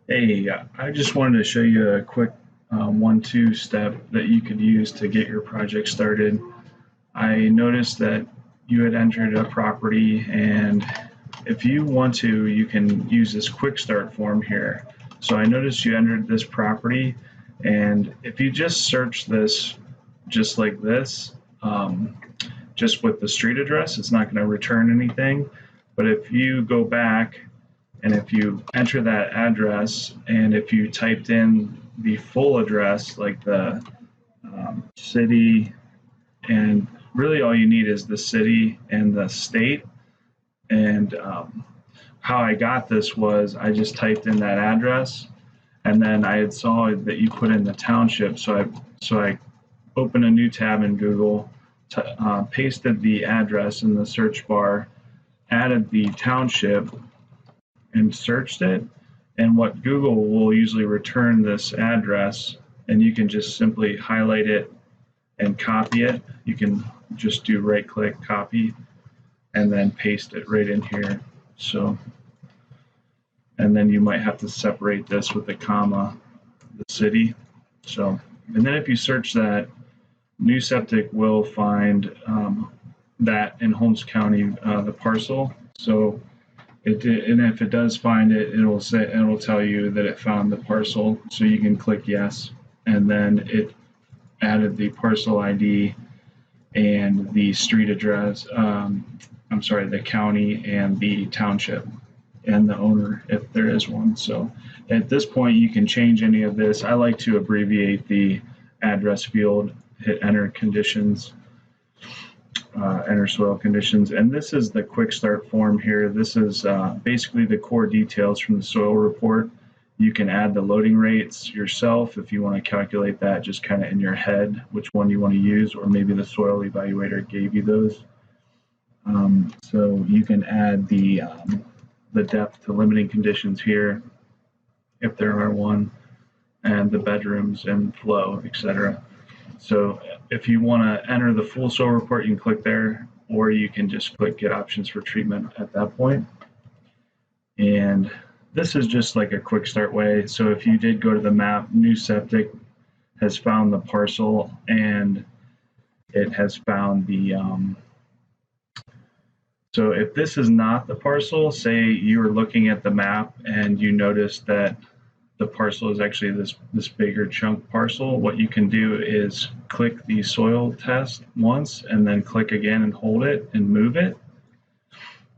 Hey, I just wanted to show you a quick 1-2 step that you could use to get your project started. I noticed that you had entered a property, and if you want to, you can use this quick start form here. So I noticed you entered this property, and if you just search this just like this, just with the street address, it's not going to return anything. But if you go back and if you enter that address, and if you typed in the full address, like the city, and really all you need is the city and the state. And how I got this was I just typed in that address, and then I had saw that you put in the township, so I opened a new tab in Google, pasted the address in the search bar, added the township, and searched it. And what Google will usually return this address, and you can just simply highlight it and copy it. You can just do right click, copy, and then paste it right in here. So, and then you might have to separate this with a comma, the city. So, and then if you search that, NewSeptic will find that in Holmes County, the parcel. So, and if it does find it, it'll tell you that it found the parcel. So you can click yes, and then it added the parcel ID and the street address. I'm sorry, the county and the township and the owner, if there is one. So at this point, you can change any of this. I like to abbreviate the address field, hit enter conditions, enter soil conditions, and this is the quick start form here. This is basically the core details from the soil report. You can add the loading rates yourself if you want to calculate that just kind of in your head, which one you want to use, or maybe the soil evaluator gave you those. So you can add the depth to limiting conditions here, if there are one, and the bedrooms and flow, etc. So if you want to enter the full soil report, you can click there, or you can just click get options for treatment at that point. And this is just like a quick start way. So if you did go to the map, NewSeptic has found the parcel, and it has found the, so if this is not the parcel, say you were looking at the map and you noticed that the parcel is actually this bigger chunk parcel, what you can do is click the soil test once and then click again and hold it and move it.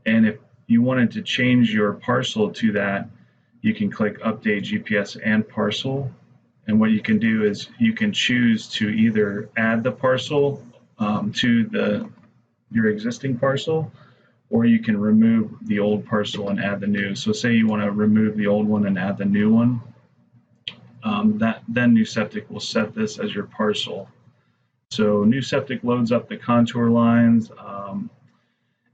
And if you wanted to change your parcel to that, you can click update GPS and parcel. And what you can do is you can choose to either add the parcel to your existing parcel, or you can remove the old parcel and add the new. So say you want to remove the old one and add the new one, then NewSeptic will set this as your parcel. So NewSeptic loads up the contour lines,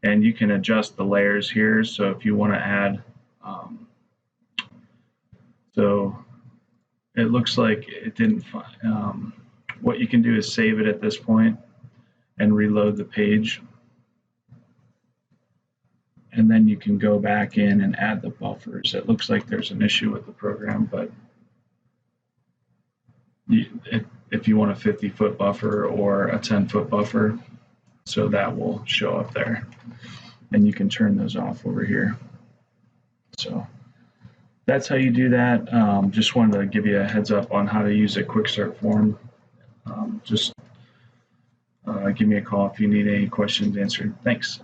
and you can adjust the layers here. So if you want to add, so it looks like it didn't find, what you can do is save it at this point and reload the page. And then you can go back in and add the buffers. It looks like there's an issue with the program, but if you want a 50-foot buffer or a 10-foot buffer, so that will show up there. And you can turn those off over here. So that's how you do that. Just wanted to give you a heads up on how to use a quick start form. Just give me a call if you need any questions answered. Thanks.